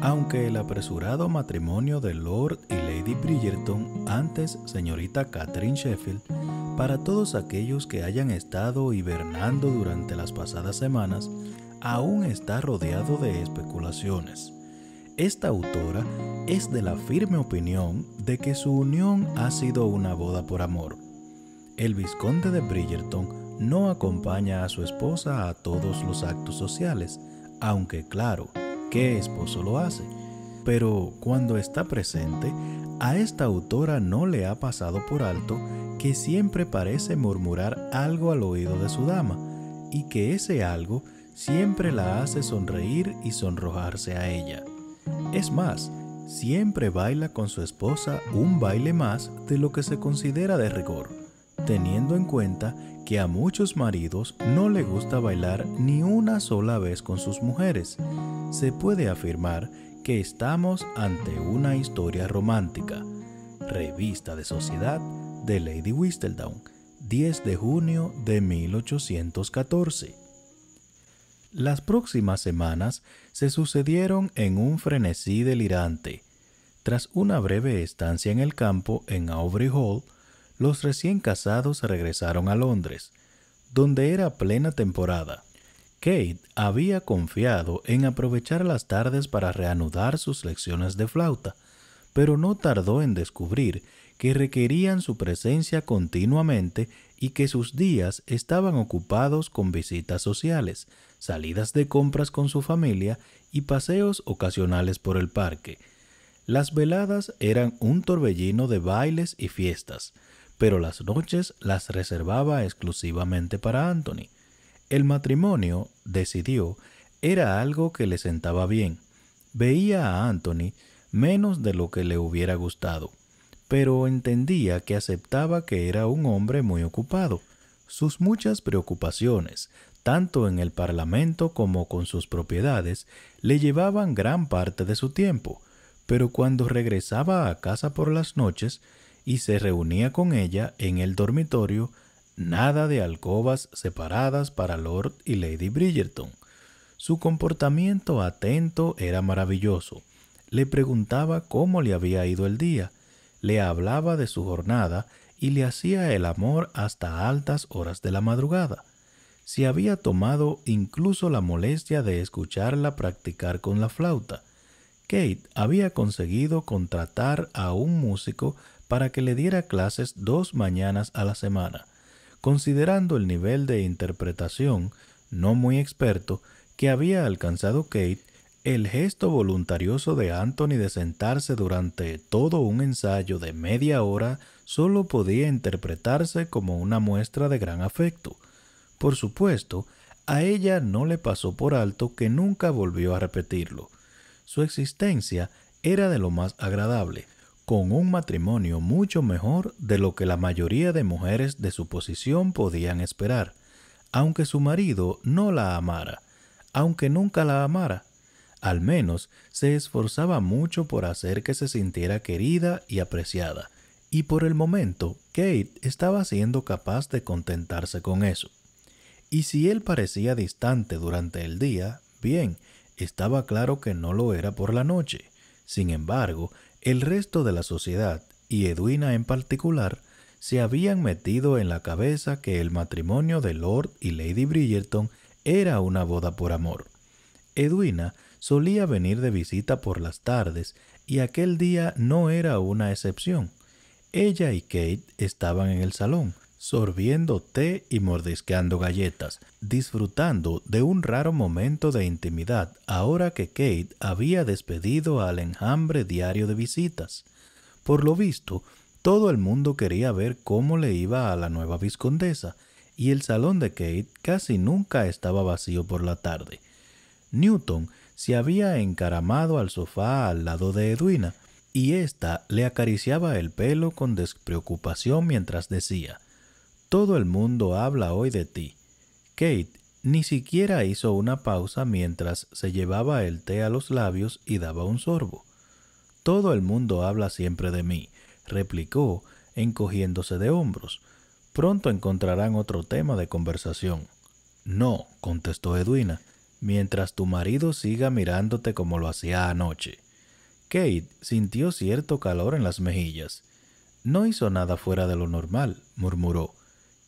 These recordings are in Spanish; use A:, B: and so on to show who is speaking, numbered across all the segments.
A: Aunque el apresurado matrimonio de Lord y Lady Bridgerton, antes señorita Catherine Sheffield, para todos aquellos que hayan estado hibernando durante las pasadas semanas, aún está rodeado de especulaciones. Esta autora es de la firme opinión de que su unión ha sido una boda por amor. El vizconde de Bridgerton no acompaña a su esposa a todos los actos sociales, aunque claro, ¿qué esposo lo hace? Pero cuando está presente, a esta autora no le ha pasado por alto que siempre parece murmurar algo al oído de su dama, y que ese algo siempre la hace sonreír y sonrojarse a ella. Es más, siempre baila con su esposa un baile más de lo que se considera de rigor, teniendo en cuenta que a muchos maridos no le gusta bailar ni una sola vez con sus mujeres. Se puede afirmar que estamos ante una historia romántica. Revista de Sociedad de Lady Whistledown, 10 de junio de 1814. Las próximas semanas se sucedieron en un frenesí delirante. Tras una breve estancia en el campo en Aubrey Hall, los recién casados regresaron a Londres, donde era plena temporada. Kate había confiado en aprovechar las tardes para reanudar sus lecciones de flauta, pero no tardó en descubrir que requerían su presencia continuamente y que sus días estaban ocupados con visitas sociales, salidas de compras con su familia y paseos ocasionales por el parque. Las veladas eran un torbellino de bailes y fiestas, pero las noches las reservaba exclusivamente para Anthony. El matrimonio, decidió, era algo que le sentaba bien. Veía a Anthony menos de lo que le hubiera gustado, pero entendía que aceptaba que era un hombre muy ocupado. Sus muchas preocupaciones, tanto en el parlamento como con sus propiedades, le llevaban gran parte de su tiempo, pero cuando regresaba a casa por las noches y se reunía con ella en el dormitorio, nada de alcobas separadas para Lord y Lady Bridgerton. Su comportamiento atento era maravilloso. Le preguntaba cómo le había ido el día, le hablaba de su jornada y le hacía el amor hasta altas horas de la madrugada. Se había tomado incluso la molestia de escucharla practicar con la flauta. Kate había conseguido contratar a un músico para que le diera clases 2 mañanas a la semana. Considerando el nivel de interpretación, no muy experto, que había alcanzado Kate, el gesto voluntarioso de Anthony de sentarse durante todo un ensayo de media hora solo podía interpretarse como una muestra de gran afecto. Por supuesto, a ella no le pasó por alto que nunca volvió a repetirlo. Su existencia era de lo más agradable, con un matrimonio mucho mejor de lo que la mayoría de mujeres de su posición podían esperar, aunque su marido no la amara, aunque nunca la amara. Al menos se esforzaba mucho por hacer que se sintiera querida y apreciada, y por el momento Kate estaba siendo capaz de contentarse con eso. Y si él parecía distante durante el día, bien, estaba claro que no lo era por la noche. Sin embargo, el resto de la sociedad, y Edwina en particular, se habían metido en la cabeza que el matrimonio de Lord y Lady Bridgerton era una boda por amor. Edwina solía venir de visita por las tardes y aquel día no era una excepción. Ella y Kate estaban en el salón, sorbiendo té y mordisqueando galletas, disfrutando de un raro momento de intimidad ahora que Kate había despedido al enjambre diario de visitas. Por lo visto, todo el mundo quería ver cómo le iba a la nueva vizcondesa, y el salón de Kate casi nunca estaba vacío por la tarde. Newton se había encaramado al sofá al lado de Edwina, y ésta le acariciaba el pelo con despreocupación mientras decía: «Todo el mundo habla hoy de ti». Kate ni siquiera hizo una pausa mientras se llevaba el té a los labios y daba un sorbo. «Todo el mundo habla siempre de mí», replicó, encogiéndose de hombros. Pronto encontrarán otro tema de conversación. No, contestó Edwina, mientras tu marido siga mirándote como lo hacía anoche. Kate sintió cierto calor en las mejillas. No hizo nada fuera de lo normal, murmuró.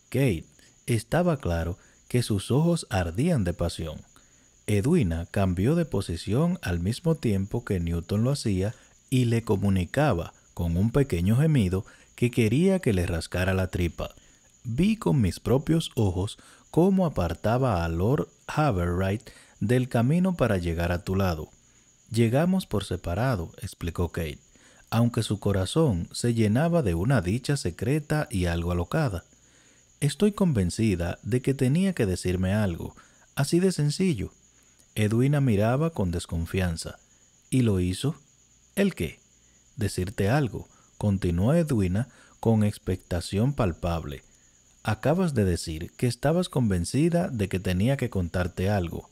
A: Kate, estaba claro que sus ojos ardían de pasión. Edwina cambió de posición al mismo tiempo que Newton lo hacía y le comunicaba, con un pequeño gemido, que quería que le rascara la tripa. Vi con mis propios ojos cómo apartaba a Lord Haverwright del camino para llegar a tu lado. Llegamos por separado, explicó Kate, aunque su corazón se llenaba de una dicha secreta y algo alocada. Estoy convencida de que tenía que decirme algo, así de sencillo. Edwina miraba con desconfianza. ¿Y lo hizo? ¿El qué? Decirte algo, continuó Edwina con expectación palpable. Acabas de decir que estabas convencida de que tenía que contarte algo.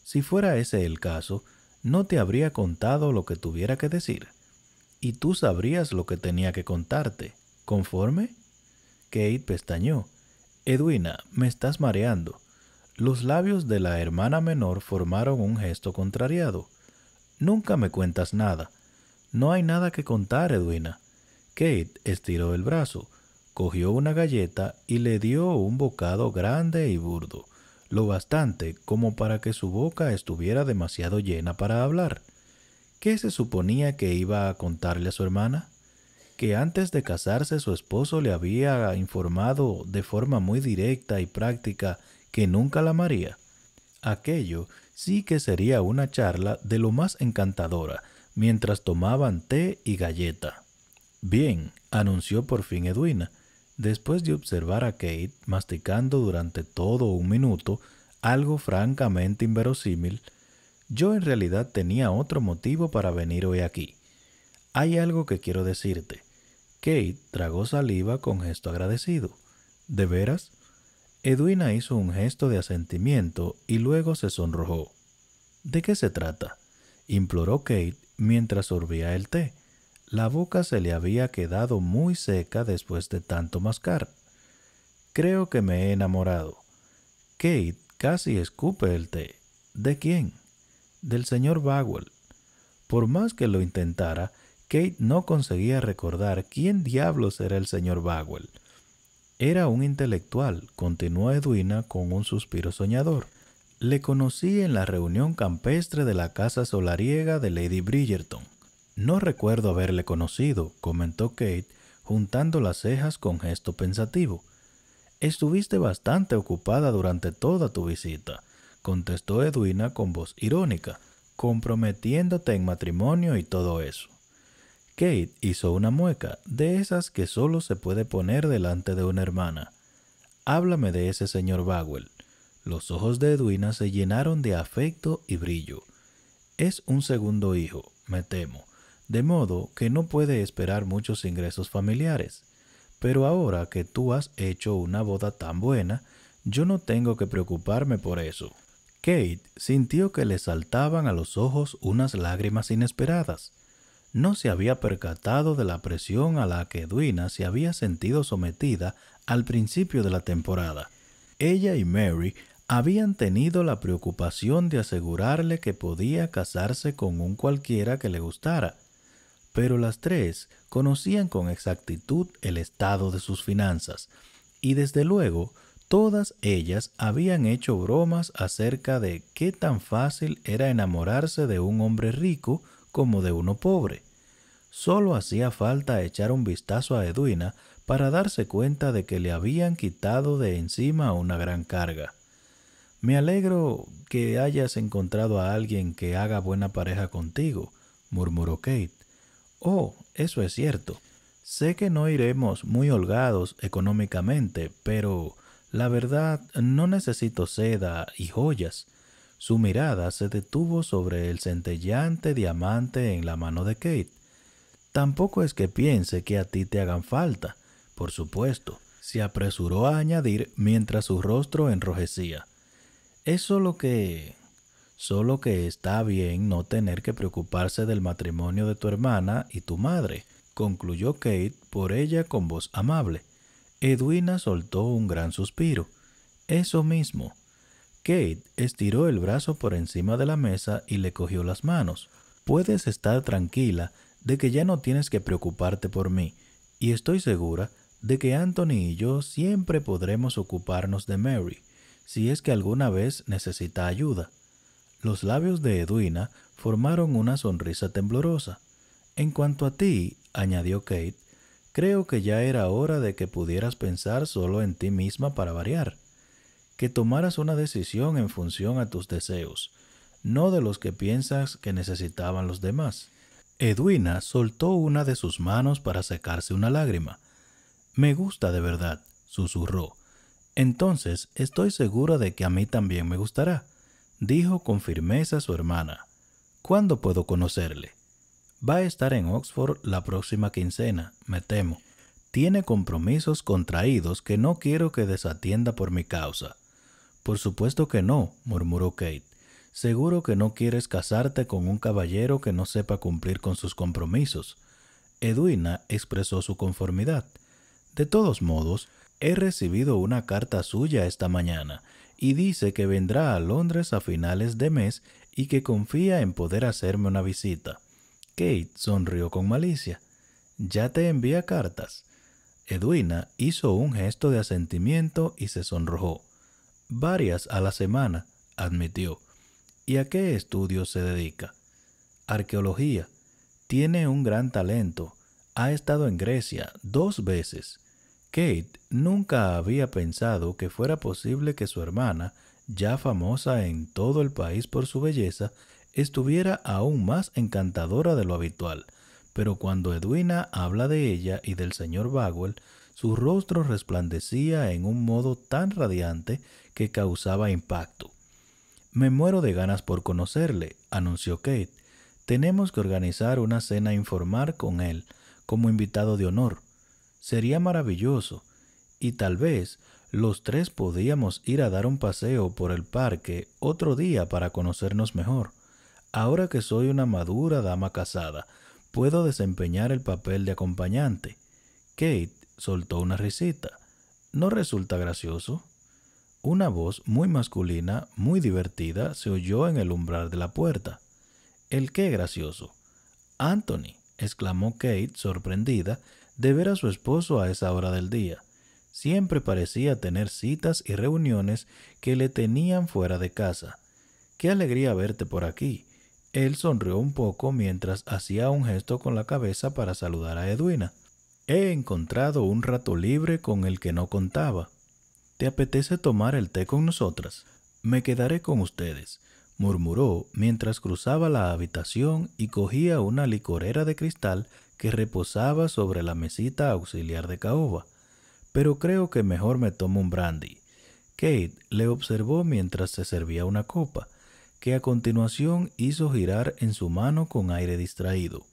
A: Si fuera ese el caso, no te habría contado lo que tuviera que decir. Y tú sabrías lo que tenía que contarte. ¿Conforme? Kate pestañeó. Edwina, me estás mareando. Los labios de la hermana menor formaron un gesto contrariado. Nunca me cuentas nada. No hay nada que contar, Edwina. Kate estiró el brazo, cogió una galleta y le dio un bocado grande y burdo, lo bastante como para que su boca estuviera demasiado llena para hablar. ¿Qué se suponía que iba a contarle a su hermana? Que antes de casarse su esposo le había informado de forma muy directa y práctica que nunca la amaría. Aquello sí que sería una charla de lo más encantadora, mientras tomaban té y galleta. Bien, anunció por fin Edwina, después de observar a Kate masticando durante todo un minuto algo francamente inverosímil. Yo en realidad tenía otro motivo para venir hoy aquí. Hay algo que quiero decirte. Kate tragó saliva con gesto agradecido. ¿De veras? Edwina hizo un gesto de asentimiento y luego se sonrojó. ¿De qué se trata?, imploró Kate mientras sorbía el té. La boca se le había quedado muy seca después de tanto mascar. Creo que me he enamorado. Kate casi escupe el té. ¿De quién? Del señor Bagwell. Por más que lo intentara, Kate no conseguía recordar quién diablos era el señor Bagwell. Era un intelectual, continuó Edwina con un suspiro soñador. Le conocí en la reunión campestre de la casa solariega de Lady Bridgerton. No recuerdo haberle conocido, comentó Kate, juntando las cejas con gesto pensativo. Estuviste bastante ocupada durante toda tu visita, contestó Edwina con voz irónica, comprometiéndote en matrimonio y todo eso. Kate hizo una mueca, de esas que solo se puede poner delante de una hermana. Háblame de ese señor Bagwell. Los ojos de Edwina se llenaron de afecto y brillo. Es un segundo hijo, me temo, de modo que no puede esperar muchos ingresos familiares. Pero ahora que tú has hecho una boda tan buena, yo no tengo que preocuparme por eso. Kate sintió que le saltaban a los ojos unas lágrimas inesperadas. No se había percatado de la presión a la que Edwina se había sentido sometida al principio de la temporada. Ella y Mary habían tenido la preocupación de asegurarle que podía casarse con un cualquiera que le gustara, pero las tres conocían con exactitud el estado de sus finanzas, y desde luego todas ellas habían hecho bromas acerca de qué tan fácil era enamorarse de un hombre rico como de uno pobre. Solo hacía falta echar un vistazo a Edwina para darse cuenta de que le habían quitado de encima una gran carga. Me alegro que hayas encontrado a alguien que haga buena pareja contigo, murmuró Kate. Oh, eso es cierto. Sé que no iremos muy holgados económicamente, pero la verdad no necesito seda y joyas. Su mirada se detuvo sobre el centelleante diamante en la mano de Kate. Tampoco es que piense que a ti te hagan falta, por supuesto, se apresuró a añadir mientras su rostro enrojecía. Es solo que está bien no tener que preocuparse del matrimonio de tu hermana y tu madre. concluyó Kate por ella con voz amable. Edwina soltó un gran suspiro. Eso mismo. Kate estiró el brazo por encima de la mesa y le cogió las manos. Puedes estar tranquila de que ya no tienes que preocuparte por mí, y estoy segura de que Anthony y yo siempre podremos ocuparnos de Mary, si es que alguna vez necesita ayuda. Los labios de Edwina formaron una sonrisa temblorosa. En cuanto a ti, añadió Kate, creo que ya era hora de que pudieras pensar solo en ti misma para variar, que tomaras una decisión en función a tus deseos, no de los que piensas que necesitaban los demás. Edwina soltó una de sus manos para secarse una lágrima. Me gusta de verdad, susurró. Entonces estoy segura de que a mí también me gustará, dijo con firmeza su hermana. ¿Cuándo puedo conocerle? Va a estar en Oxford la próxima quincena, me temo. Tiene compromisos contraídos que no quiero que desatienda por mi causa. Por supuesto que no, murmuró Kate. Seguro que no quieres casarte con un caballero que no sepa cumplir con sus compromisos. Edwina expresó su conformidad. De todos modos, he recibido una carta suya esta mañana y dice que vendrá a Londres a finales de mes y que confía en poder hacerme una visita. Kate sonrió con malicia. ¿Ya te envía cartas? Edwina hizo un gesto de asentimiento y se sonrojó. Varias a la semana, admitió. ¿Y a qué estudios se dedica? Arqueología. Tiene un gran talento. Ha estado en Grecia 2 veces. Kate nunca había pensado que fuera posible que su hermana, ya famosa en todo el país por su belleza, estuviera aún más encantadora de lo habitual, pero cuando Edwina habla de ella y del señor Bagwell, su rostro resplandecía en un modo tan radiante que causaba impacto. Me muero de ganas por conocerle, anunció Kate. Tenemos que organizar una cena informal con él, como invitado de honor. Sería maravilloso, y tal vez los 3 podíamos ir a dar un paseo por el parque otro día para conocernos mejor. Ahora que soy una madura dama casada, puedo desempeñar el papel de acompañante. Kate soltó una risita. ¿No resulta gracioso? Una voz muy masculina, muy divertida, se oyó en el umbral de la puerta. ¿El qué gracioso? Anthony, exclamó Kate, sorprendida de ver a su esposo a esa hora del día. Siempre parecía tener citas y reuniones que le tenían fuera de casa. ¡Qué alegría verte por aquí! Él sonrió un poco mientras hacía un gesto con la cabeza para saludar a Edwina. He encontrado un rato libre con el que no contaba. ¿Te apetece tomar el té con nosotras? Me quedaré con ustedes, murmuró mientras cruzaba la habitación y cogía una licorera de cristal que reposaba sobre la mesita auxiliar de caoba. Pero creo que mejor me tomo un brandy. Kate le observó mientras se servía una copa, que a continuación hizo girar en su mano con aire distraído.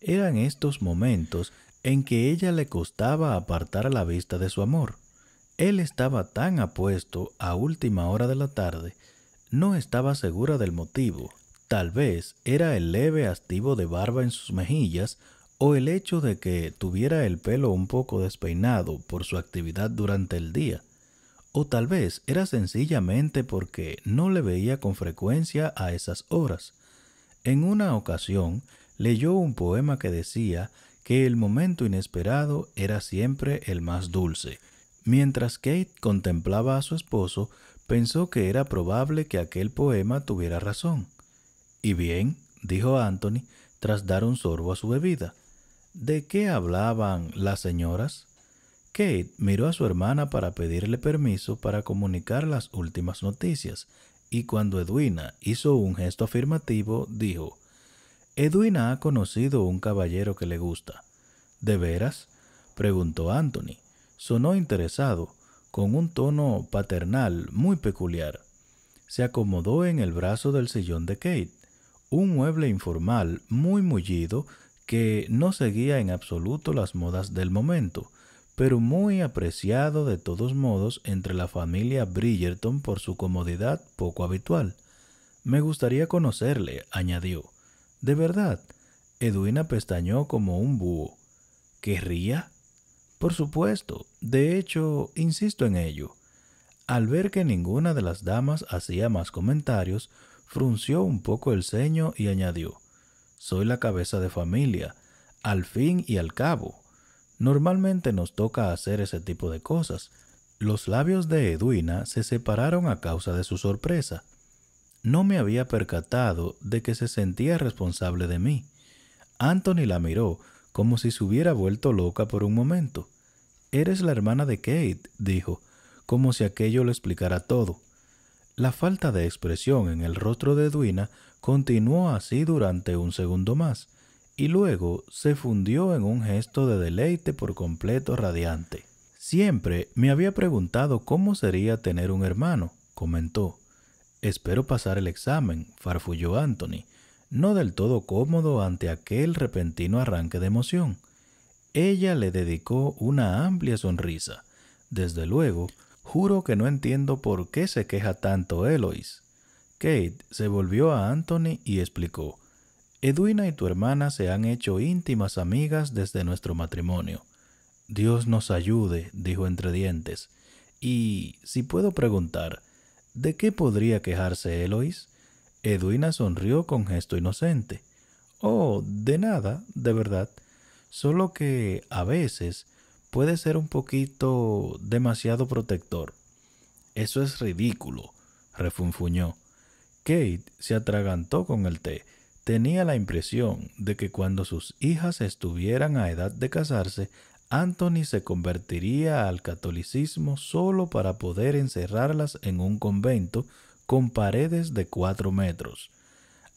A: Eran estos momentos en que ella le costaba apartar la vista de su amor. Él estaba tan apuesto a última hora de la tarde, no estaba segura del motivo. Tal vez era el leve hastivo de barba en sus mejillas o el hecho de que tuviera el pelo un poco despeinado por su actividad durante el día. O tal vez era sencillamente porque no le veía con frecuencia a esas horas. En una ocasión leyó un poema que decía que el momento inesperado era siempre el más dulce. Mientras Kate contemplaba a su esposo, pensó que era probable que aquel poema tuviera razón. «¿Y bien?», dijo Anthony, tras dar un sorbo a su bebida. «¿De qué hablaban las señoras?». Kate miró a su hermana para pedirle permiso para comunicar las últimas noticias, y cuando Edwina hizo un gesto afirmativo, dijo: «Edwina ha conocido un caballero que le gusta». «¿De veras?», preguntó Anthony. Sonó interesado, con un tono paternal muy peculiar. Se acomodó en el brazo del sillón de Kate, un mueble informal muy mullido que no seguía en absoluto las modas del momento, pero muy apreciado de todos modos entre la familia Bridgerton por su comodidad poco habitual. «Me gustaría conocerle», añadió. «¿De verdad?». Edwina pestañeó como un búho. ¿Querría? Por supuesto. De hecho, insisto en ello. Al ver que ninguna de las damas hacía más comentarios, frunció un poco el ceño y añadió: soy la cabeza de familia, al fin y al cabo. Normalmente nos toca hacer ese tipo de cosas. Los labios de Edwina se separaron a causa de su sorpresa. No me había percatado de que se sentía responsable de mí. Anthony la miró como si se hubiera vuelto loca por un momento. Eres la hermana de Kate, dijo, como si aquello lo explicara todo. La falta de expresión en el rostro de Edwina continuó así durante un segundo más, y luego se fundió en un gesto de deleite por completo radiante. Siempre me había preguntado cómo sería tener un hermano, comentó. Espero pasar el examen, farfulló Anthony, no del todo cómodo ante aquel repentino arranque de emoción. Ella le dedicó una amplia sonrisa. Desde luego, juro que no entiendo por qué se queja tanto Eloise. Kate se volvió a Anthony y explicó: Edwina y tu hermana se han hecho íntimas amigas desde nuestro matrimonio. Dios nos ayude, dijo entre dientes. Y, si puedo preguntar, ¿de qué podría quejarse Eloise? Edwina sonrió con gesto inocente. Oh, de nada, de verdad. Solo que a veces puede ser un poquito demasiado protector. Eso es ridículo, refunfuñó. Kate se atragantó con el té. Tenía la impresión de que cuando sus hijas estuvieran a edad de casarse, Anthony se convertiría al catolicismo solo para poder encerrarlas en un convento con paredes de 4 metros.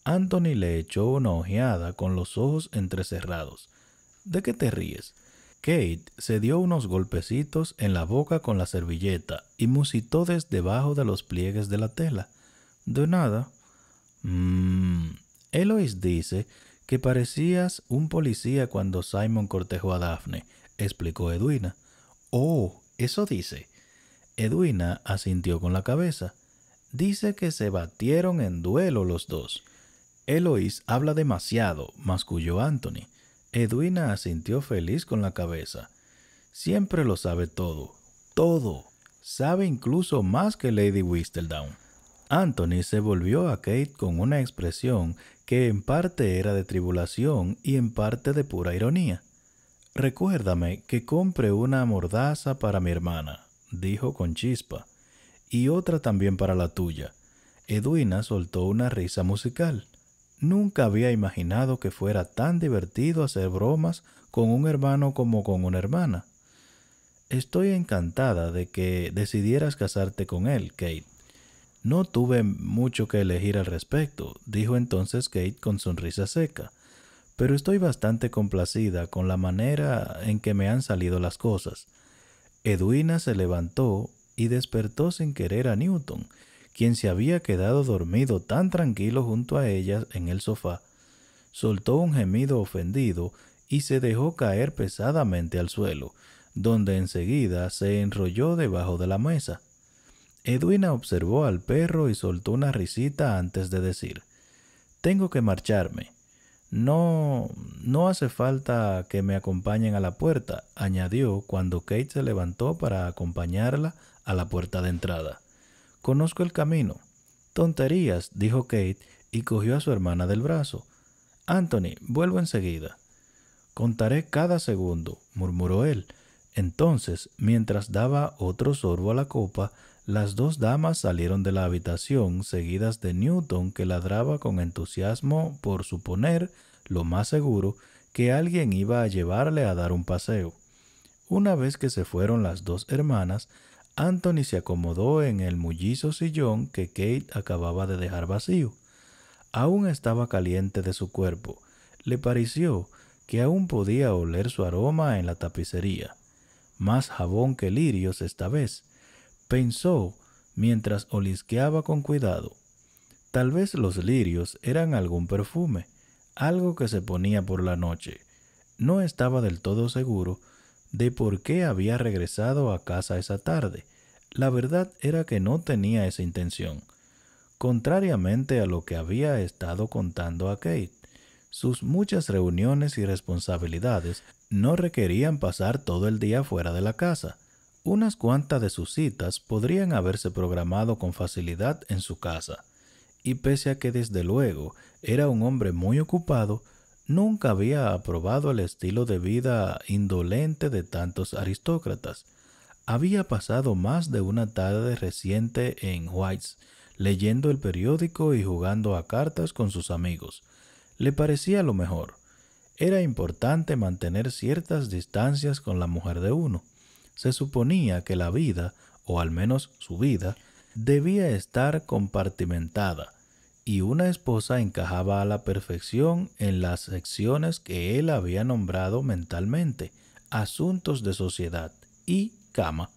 A: Anthony le echó una ojeada con los ojos entrecerrados. ¿De qué te ríes? Kate se dio unos golpecitos en la boca con la servilleta y musitó desde debajo de los pliegues de la tela. De nada. Eloise dice que parecías un policía cuando Simon cortejó a Daphne, explicó Edwina. Oh, eso dice. Edwina asintió con la cabeza. Dice que se batieron en duelo los dos. Eloise habla demasiado, masculló Anthony. Edwina asintió feliz con la cabeza. Siempre lo sabe todo. Todo. Sabe incluso más que Lady Whistledown. Anthony se volvió a Kate con una expresión que en parte era de tribulación y en parte de pura ironía. Recuérdame que compre una mordaza para mi hermana, dijo con chispa, y otra también para la tuya. Edwina soltó una risa musical. Nunca había imaginado que fuera tan divertido hacer bromas con un hermano como con una hermana. Estoy encantada de que decidieras casarte con él, Kate. No tuve mucho que elegir al respecto, dijo entonces Kate con sonrisa seca, pero estoy bastante complacida con la manera en que me han salido las cosas. Edwina se levantó y despertó sin querer a Newton, quien se había quedado dormido tan tranquilo junto a ella en el sofá. Soltó un gemido ofendido y se dejó caer pesadamente al suelo, donde enseguida se enrolló debajo de la mesa. Edwina observó al perro y soltó una risita antes de decir: tengo que marcharme. No hace falta que me acompañen a la puerta, añadió cuando Kate se levantó para acompañarla a la puerta de entrada. Conozco el camino. Tonterías, dijo Kate y cogió a su hermana del brazo. Anthony, vuelvo enseguida. Contaré cada segundo, murmuró él. Entonces, mientras daba otro sorbo a la copa, las dos damas salieron de la habitación seguidas de Newton, que ladraba con entusiasmo por suponer, lo más seguro, que alguien iba a llevarle a dar un paseo. Una vez que se fueron las dos hermanas, Anthony se acomodó en el mullizo sillón que Kate acababa de dejar vacío. Aún estaba caliente de su cuerpo. Le pareció que aún podía oler su aroma en la tapicería. Más jabón que lirios esta vez, pensó mientras olisqueaba con cuidado. Tal vez los lirios eran algún perfume, algo que se ponía por la noche. No estaba del todo seguro de por qué había regresado a casa esa tarde. La verdad era que no tenía esa intención. Contrariamente a lo que había estado contando a Kate, sus muchas reuniones y responsabilidades no requerían pasar todo el día fuera de la casa. Unas cuantas de sus citas podrían haberse programado con facilidad en su casa, y pese a que desde luego era un hombre muy ocupado, nunca había aprobado el estilo de vida indolente de tantos aristócratas. Había pasado más de una tarde reciente en White's, leyendo el periódico y jugando a cartas con sus amigos. Le parecía lo mejor. Era importante mantener ciertas distancias con la mujer de uno. Se suponía que la vida, o al menos su vida, debía estar compartimentada, y una esposa encajaba a la perfección en las secciones que él había nombrado mentalmente: asuntos de sociedad y cama.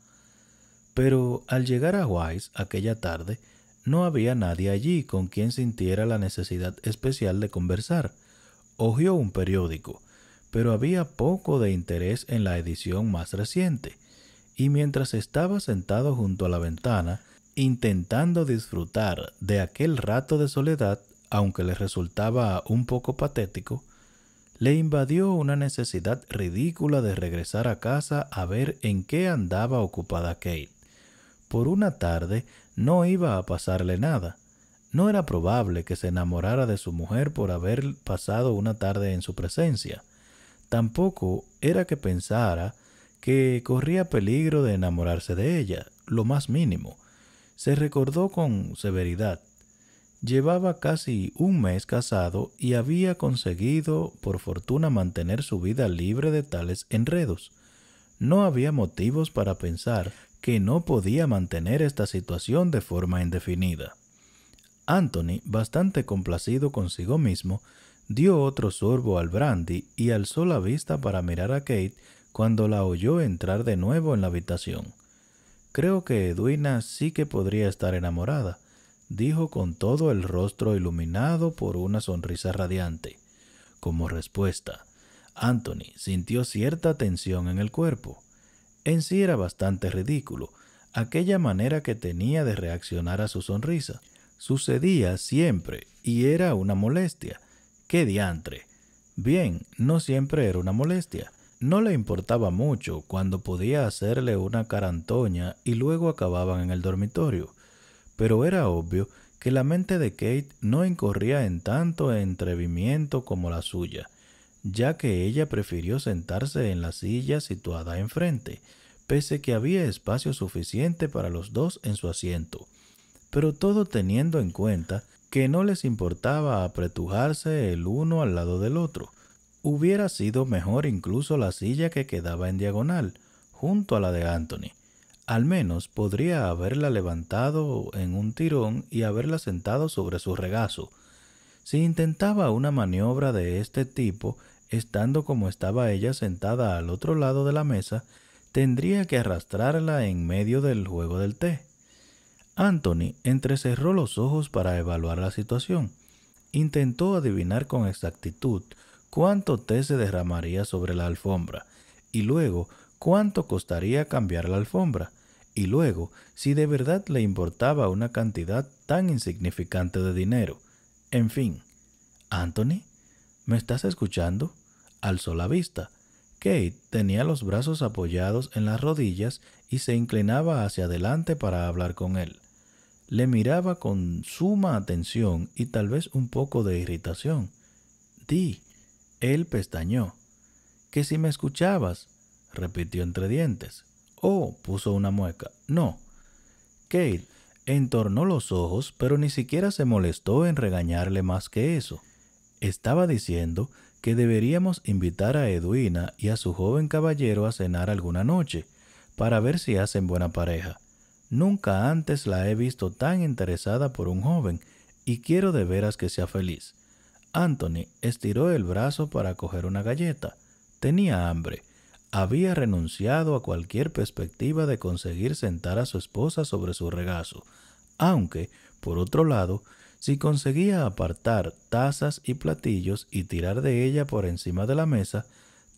A: Pero al llegar a Wise aquella tarde, no había nadie allí con quien sintiera la necesidad especial de conversar. Hojeó un periódico, pero había poco de interés en la edición más reciente, y mientras estaba sentado junto a la ventana, intentando disfrutar de aquel rato de soledad, aunque le resultaba un poco patético, le invadió una necesidad ridícula de regresar a casa a ver en qué andaba ocupada Kate. Por una tarde no iba a pasarle nada. No era probable que se enamorara de su mujer por haber pasado una tarde en su presencia. Tampoco era que pensara que corría peligro de enamorarse de ella, lo más mínimo. Se recordó con severidad. Llevaba casi un mes casado y había conseguido por fortuna mantener su vida libre de tales enredos. No había motivos para pensar que no podía mantener esta situación de forma indefinida. Anthony, bastante complacido consigo mismo, dio otro sorbo al brandy y alzó la vista para mirar a Kate cuando la oyó entrar de nuevo en la habitación. «Creo que Edwina sí que podría estar enamorada», dijo con todo el rostro iluminado por una sonrisa radiante. Como respuesta, Anthony sintió cierta tensión en el cuerpo. En sí era bastante ridículo aquella manera que tenía de reaccionar a su sonrisa. Sucedía siempre y era una molestia. ¡Qué diantre! Bien, no siempre era una molestia. No le importaba mucho cuando podía hacerle una carantoña y luego acababan en el dormitorio, pero era obvio que la mente de Kate no incorría en tanto atrevimiento como la suya, ya que ella prefirió sentarse en la silla situada enfrente, pese que había espacio suficiente para los dos en su asiento, pero todo teniendo en cuenta que no les importaba apretujarse el uno al lado del otro. Hubiera sido mejor incluso la silla que quedaba en diagonal, junto a la de Anthony. Al menos podría haberla levantado en un tirón y haberla sentado sobre su regazo. Si intentaba una maniobra de este tipo, estando como estaba ella sentada al otro lado de la mesa, tendría que arrastrarla en medio del juego del té. Anthony entrecerró los ojos para evaluar la situación. Intentó adivinar con exactitud cuánto té se derramaría sobre la alfombra, y luego cuánto costaría cambiar la alfombra, y luego si de verdad le importaba una cantidad tan insignificante de dinero. En fin. «Anthony, ¿me estás escuchando?». Alzó la vista. Kate tenía los brazos apoyados en las rodillas y se inclinaba hacia adelante para hablar con él. Le miraba con suma atención y tal vez un poco de irritación. «Di». Él pestañeó. «¿Que si me escuchabas?», repitió entre dientes. «Oh», puso una mueca. «No». Kate entornó los ojos, pero ni siquiera se molestó en regañarle más que eso. Estaba diciendo que deberíamos invitar a Edwina y a su joven caballero a cenar alguna noche, para ver si hacen buena pareja. Nunca antes la he visto tan interesada por un joven, y quiero de veras que sea feliz. Anthony estiró el brazo para coger una galleta. Tenía hambre. Había renunciado a cualquier perspectiva de conseguir sentar a su esposa sobre su regazo, aunque, por otro lado, si conseguía apartar tazas y platillos y tirar de ella por encima de la mesa,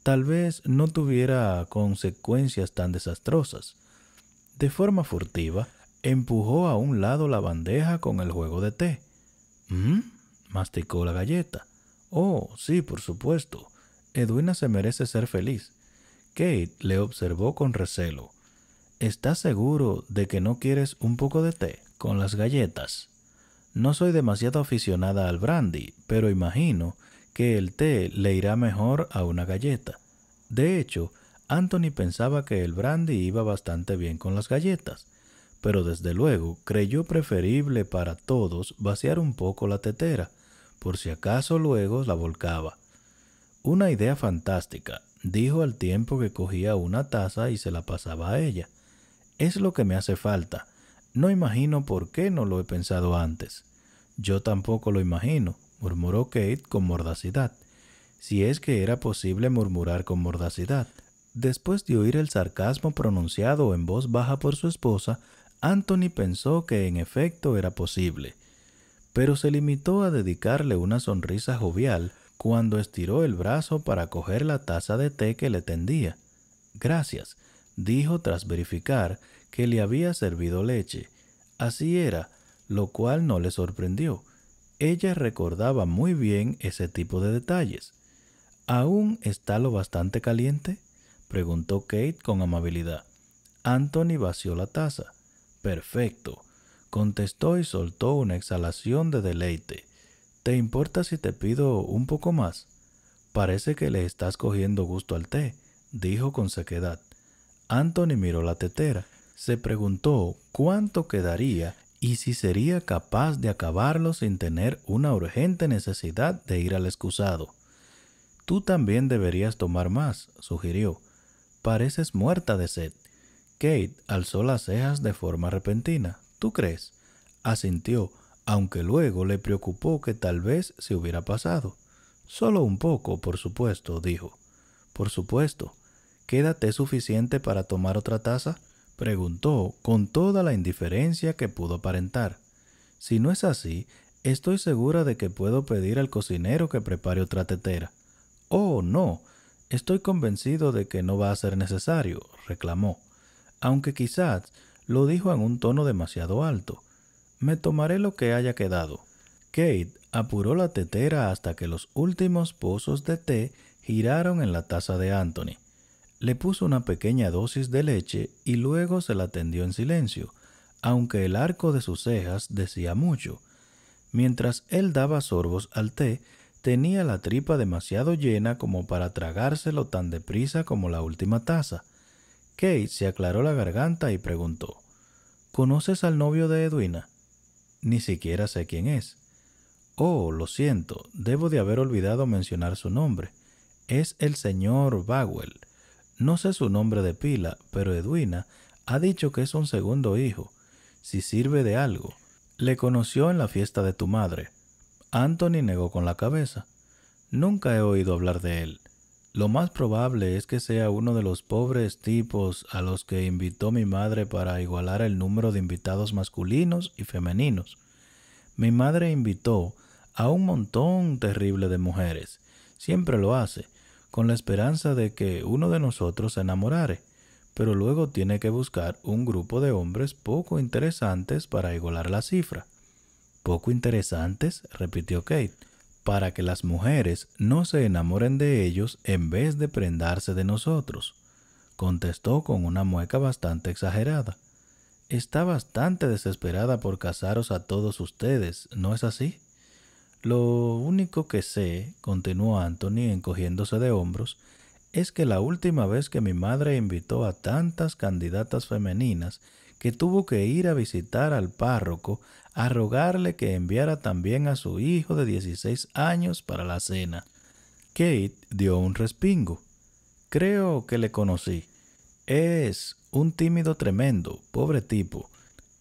A: tal vez no tuviera consecuencias tan desastrosas. De forma furtiva, empujó a un lado la bandeja con el juego de té. Masticó la galleta. «Oh, sí, por supuesto». Edwina se merece ser feliz. Kate le observó con recelo. ¿Estás seguro de que no quieres un poco de té con las galletas? No soy demasiado aficionada al brandy, pero imagino que el té le irá mejor a una galleta. De hecho, Anthony pensaba que el brandy iba bastante bien con las galletas, pero desde luego creyó preferible para todos vaciar un poco la tetera, por si acaso luego la volcaba. Una idea fantástica, dijo al tiempo que cogía una taza y se la pasaba a ella. Es lo que me hace falta. No imagino por qué no lo he pensado antes. Yo tampoco lo imagino, murmuró Kate con mordacidad. Si es que era posible murmurar con mordacidad. Después de oír el sarcasmo pronunciado en voz baja por su esposa, Anthony pensó que en efecto era posible, pero se limitó a dedicarle una sonrisa jovial cuando estiró el brazo para coger la taza de té que le tendía. Gracias, dijo tras verificar que le había servido leche. Así era, lo cual no le sorprendió. Ella recordaba muy bien ese tipo de detalles. ¿Aún está lo bastante caliente?, preguntó Kate con amabilidad. Anthony vació la taza. Perfecto, contestó y soltó una exhalación de deleite. ¿Te importa si te pido un poco más? Parece que le estás cogiendo gusto al té, dijo con sequedad. Anthony miró la tetera. Se preguntó cuánto quedaría y si sería capaz de acabarlo sin tener una urgente necesidad de ir al excusado. Tú también deberías tomar más, sugirió. Pareces muerta de sed. Kate alzó las cejas de forma repentina. ¿Tú crees? Asintió, aunque luego le preocupó que tal vez se hubiera pasado. Solo un poco, por supuesto, dijo. Por supuesto. ¿Queda té suficiente para tomar otra taza?, preguntó con toda la indiferencia que pudo aparentar. Si no es así, estoy segura de que puedo pedir al cocinero que prepare otra tetera. Oh, no, estoy convencido de que no va a ser necesario, reclamó, aunque quizás lo dijo en un tono demasiado alto. Me tomaré lo que haya quedado. Kate apuró la tetera hasta que los últimos pozos de té giraron en la taza de Anthony. Le puso una pequeña dosis de leche y luego se la tendió en silencio, aunque el arco de sus cejas decía mucho. Mientras él daba sorbos al té, tenía la tripa demasiado llena como para tragárselo tan deprisa como la última taza. Kate se aclaró la garganta y preguntó, ¿conoces al novio de Edwina? Ni siquiera sé quién es. Oh, lo siento, debo de haber olvidado mencionar su nombre. Es el señor Bagwell. No sé su nombre de pila, pero Edwina ha dicho que es un segundo hijo. Si sirve de algo. Le conoció en la fiesta de tu madre. Anthony negó con la cabeza. Nunca he oído hablar de él. Lo más probable es que sea uno de los pobres tipos a los que invitó mi madre para igualar el número de invitados masculinos y femeninos. Mi madre invitó a un montón terrible de mujeres. Siempre lo hace, con la esperanza de que uno de nosotros se enamorare, pero luego tiene que buscar un grupo de hombres poco interesantes para igualar la cifra. ¿Poco interesantes?, repitió Kate. Para que las mujeres no se enamoren de ellos en vez de prendarse de nosotros, contestó con una mueca bastante exagerada. Está bastante desesperada por casaros a todos ustedes, ¿no es así? Lo único que sé, continuó Anthony encogiéndose de hombros, es que la última vez que mi madre invitó a tantas candidatas femeninas que tuvo que ir a visitar al párroco a rogarle que enviara también a su hijo de 16 años para la cena. Kate dio un respingo. Creo que le conocí. Es un tímido tremendo, pobre tipo.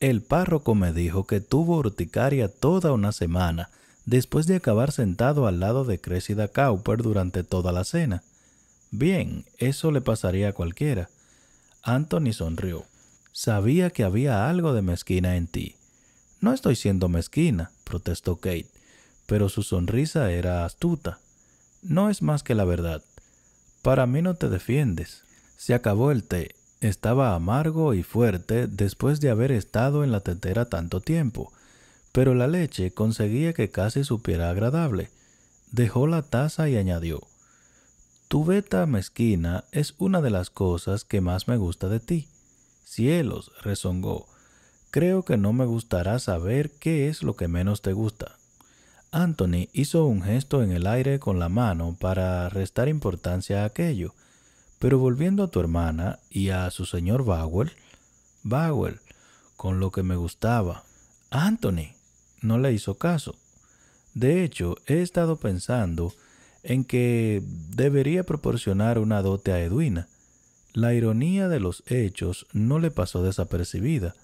A: El párroco me dijo que tuvo urticaria toda una semana después de acabar sentado al lado de Cressida Cowper durante toda la cena. Bien, eso le pasaría a cualquiera. Anthony sonrió. Sabía que había algo de mezquina en ti. No estoy siendo mezquina, protestó Kate, pero su sonrisa era astuta. No es más que la verdad. Para mí no te defiendes. Se acabó el té. Estaba amargo y fuerte después de haber estado en la tetera tanto tiempo, pero la leche conseguía que casi supiera agradable. Dejó la taza y añadió, Tu beta mezquina es una de las cosas que más me gusta de ti. Cielos, rezongó. Creo que no me gustará saber qué es lo que menos te gusta. Anthony hizo un gesto en el aire con la mano para restar importancia a aquello, pero volviendo a tu hermana y a su señor Bowell, con lo que me gustaba. Anthony no le hizo caso. De hecho, he estado pensando en que debería proporcionar una dote a Edwina. La ironía de los hechos no le pasó desapercibida.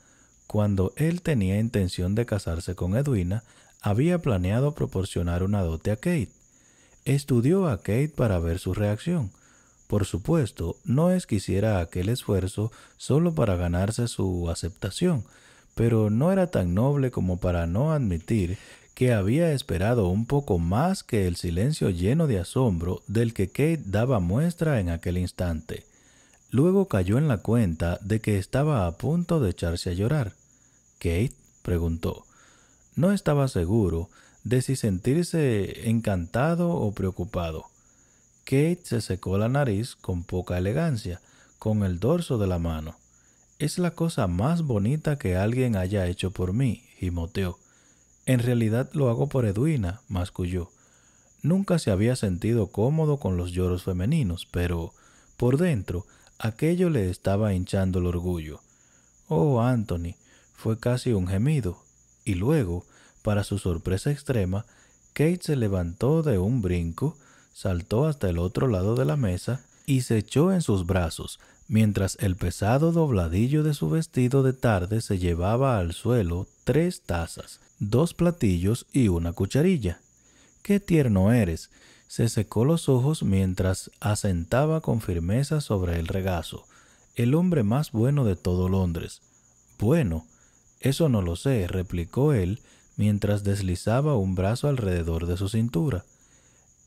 A: Cuando él tenía intención de casarse con Edwina, había planeado proporcionar una dote a Kate. Estudió a Kate para ver su reacción. Por supuesto, no es que hiciera aquel esfuerzo solo para ganarse su aceptación, pero no era tan noble como para no admitir que había esperado un poco más que el silencio lleno de asombro del que Kate daba muestra en aquel instante. Luego cayó en la cuenta de que estaba a punto de echarse a llorar. «¿Kate?», preguntó. No estaba seguro de si sentirse encantado o preocupado. Kate se secó la nariz con poca elegancia, con el dorso de la mano. «Es la cosa más bonita que alguien haya hecho por mí», gimoteó. «En realidad lo hago por Edwina», masculló. Nunca se había sentido cómodo con los lloros femeninos, pero, por dentro, aquello le estaba hinchando el orgullo. «Oh, Anthony», fue casi un gemido, y luego, para su sorpresa extrema, Kate se levantó de un brinco, saltó hasta el otro lado de la mesa y se echó en sus brazos, mientras el pesado dobladillo de su vestido de tarde se llevaba al suelo 3 tazas, 2 platillos y una cucharilla. «¡Qué tierno eres!», se secó los ojos mientras asentaba con firmeza sobre el regazo. «El hombre más bueno de todo Londres». «Bueno, eso no lo sé», replicó él mientras deslizaba un brazo alrededor de su cintura.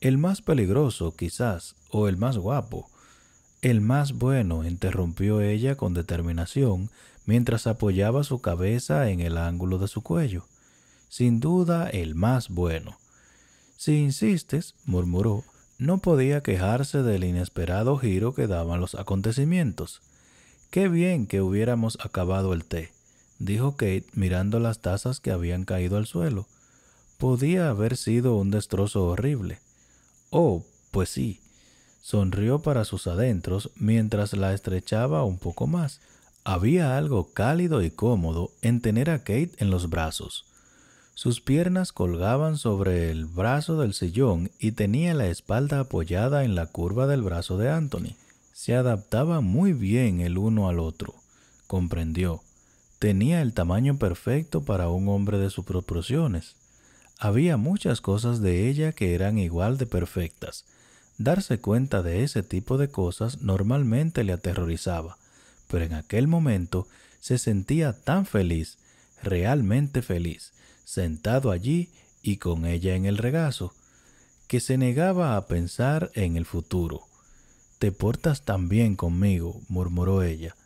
A: «El más peligroso, quizás, o el más guapo». «El más bueno», interrumpió ella con determinación mientras apoyaba su cabeza en el ángulo de su cuello. «Sin duda, el más bueno». «Si insistes», murmuró, no podía quejarse del inesperado giro que daban los acontecimientos. «Qué bien que hubiéramos acabado el té», dijo Kate mirando las tazas que habían caído al suelo. Podía haber sido un destrozo horrible. «Oh, pues sí», sonrió para sus adentros mientras la estrechaba un poco más. Había algo cálido y cómodo en tener a Kate en los brazos. Sus piernas colgaban sobre el brazo del sillón y tenía la espalda apoyada en la curva del brazo de Anthony. Se adaptaban muy bien el uno al otro. Comprendió. Tenía el tamaño perfecto para un hombre de sus proporciones. Había muchas cosas de ella que eran igual de perfectas. Darse cuenta de ese tipo de cosas normalmente le aterrorizaba, pero en aquel momento se sentía tan feliz, realmente feliz, sentado allí y con ella en el regazo, que se negaba a pensar en el futuro. «Te portas tan bien conmigo», murmuró ella.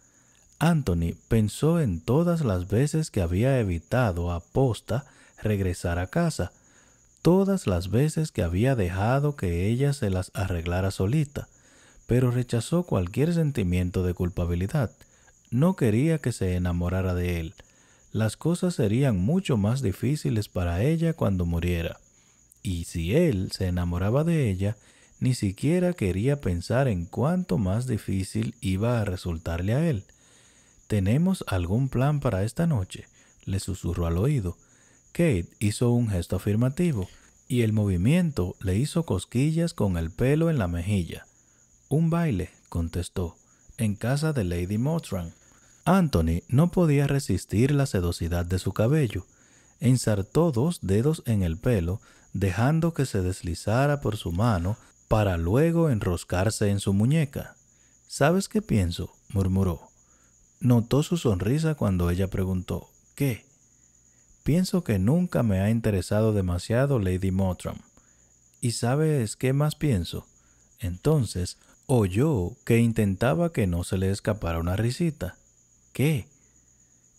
A: Anthony pensó en todas las veces que había evitado aposta regresar a casa, todas las veces que había dejado que ella se las arreglara solita, pero rechazó cualquier sentimiento de culpabilidad. No quería que se enamorara de él. Las cosas serían mucho más difíciles para ella cuando muriera. Y si él se enamoraba de ella, ni siquiera quería pensar en cuánto más difícil iba a resultarle a él. «¿Tenemos algún plan para esta noche?», le susurró al oído. Kate hizo un gesto afirmativo, y el movimiento le hizo cosquillas con el pelo en la mejilla. «Un baile», contestó, «en casa de Lady Mottram». Anthony no podía resistir la sedosidad de su cabello. Ensartó 2 dedos en el pelo, dejando que se deslizara por su mano para luego enroscarse en su muñeca. «¿Sabes qué pienso?», murmuró. Notó su sonrisa cuando ella preguntó, «¿Qué?». «Pienso que nunca me ha interesado demasiado Lady Mottram». «¿Y sabes qué más pienso?». Entonces oyó que intentaba que no se le escapara una risita. «¿Qué?».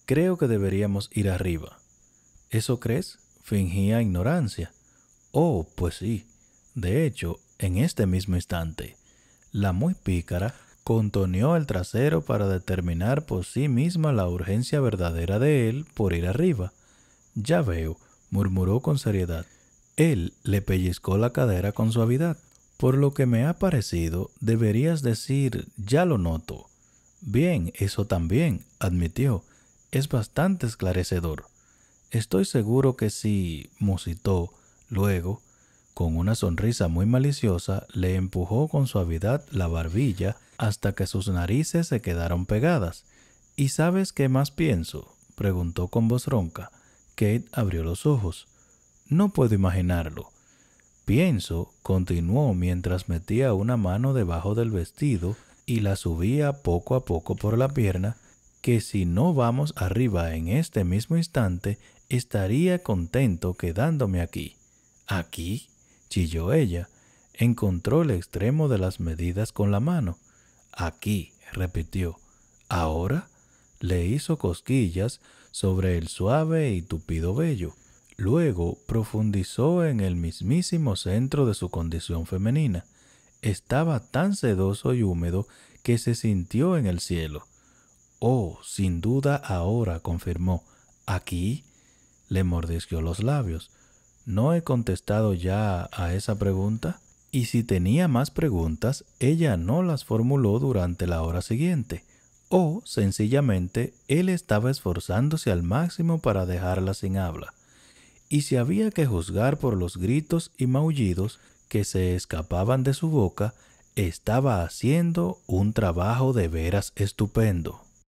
A: «Creo que deberíamos ir arriba». «¿Eso crees?», fingía ignorancia. «Oh, pues sí. De hecho, en este mismo instante». La muy pícara contoneó el trasero para determinar por sí misma la urgencia verdadera de él por ir arriba. Ya veo, murmuró con seriedad. Él le pellizcó la cadera con suavidad. Por lo que me ha parecido, deberías decir, ya lo noto. Bien, eso también, admitió. Es bastante esclarecedor. Estoy seguro que si, musitó, luego, con una sonrisa muy maliciosa, le empujó con suavidad la barbilla hasta que sus narices se quedaron pegadas. ¿Y sabes qué más pienso?, preguntó con voz ronca. Kate abrió los ojos. No puedo imaginarlo. Pienso, continuó mientras metía una mano debajo del vestido y la subía poco a poco por la pierna, que si no vamos arriba en este mismo instante, estaría contento quedándome aquí. ¿Aquí?, chilló ella. Encontró el extremo de las medidas con la mano. Aquí, repitió. ¿Ahora? Le hizo cosquillas sobre el suave y tupido vello. Luego profundizó en el mismísimo centro de su condición femenina. Estaba tan sedoso y húmedo que se sintió en el cielo. Oh, sin duda ahora, confirmó. ¿Aquí? Le mordisqueó los labios. ¿No he contestado ya a esa pregunta? Y si tenía más preguntas, ella no las formuló durante la hora siguiente. O, sencillamente, él estaba esforzándose al máximo para dejarla sin habla. Y si había que juzgar por los gritos y maullidos que se escapaban de su boca, estaba haciendo un trabajo de veras estupendo.